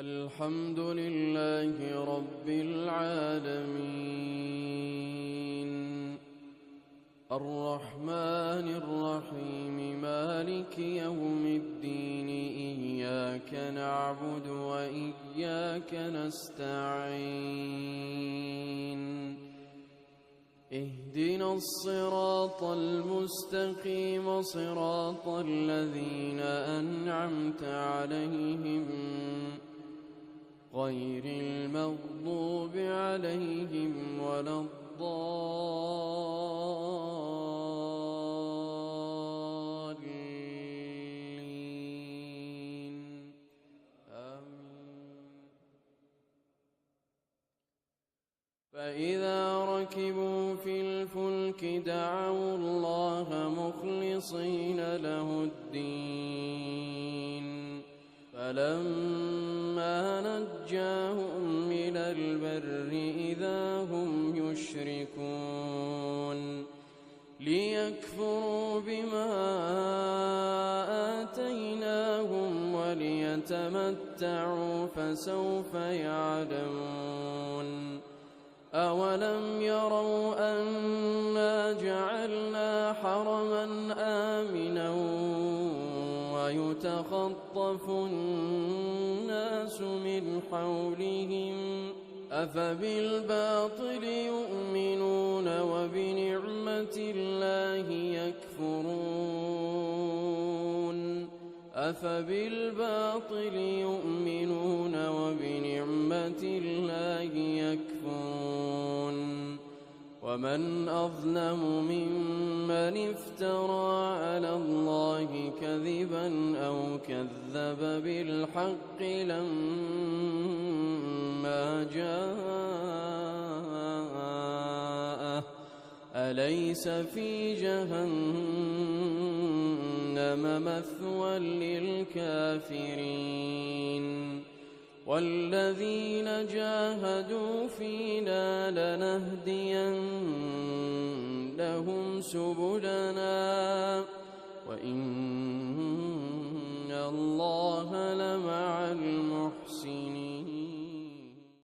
الحمد لله رب العالمين الرحمن الرحيم مالك يوم الدين إياك نعبد وإياك نستعين اهدنا الصراط المستقيم صراط الذين أنعمت عليهم غير المغضوب عليهم ولا الضالين آمين. فإذا ركبوا في الفلك دعوا الله مخلصين له الدين فلما نجاهم من البر إذا هم يشركون ليكفروا بما آتيناهم وليتمتعوا فسوف يعلمون أولم يروا أنا جعلنا حرما آمنا ويتخطف الناس من حولهم أفبالباطل يؤمنون وبنعمة الله يكفرون أفبالباطل يؤمنون وبنعمة الله يكفرون ومن أظلم ممن افترى على الله كذبا أو كذب بالحق لما جاءه أليس في جهنم مثوى للكافرين والذين جاهدوا فينا لنهدينهم سبلنا وإن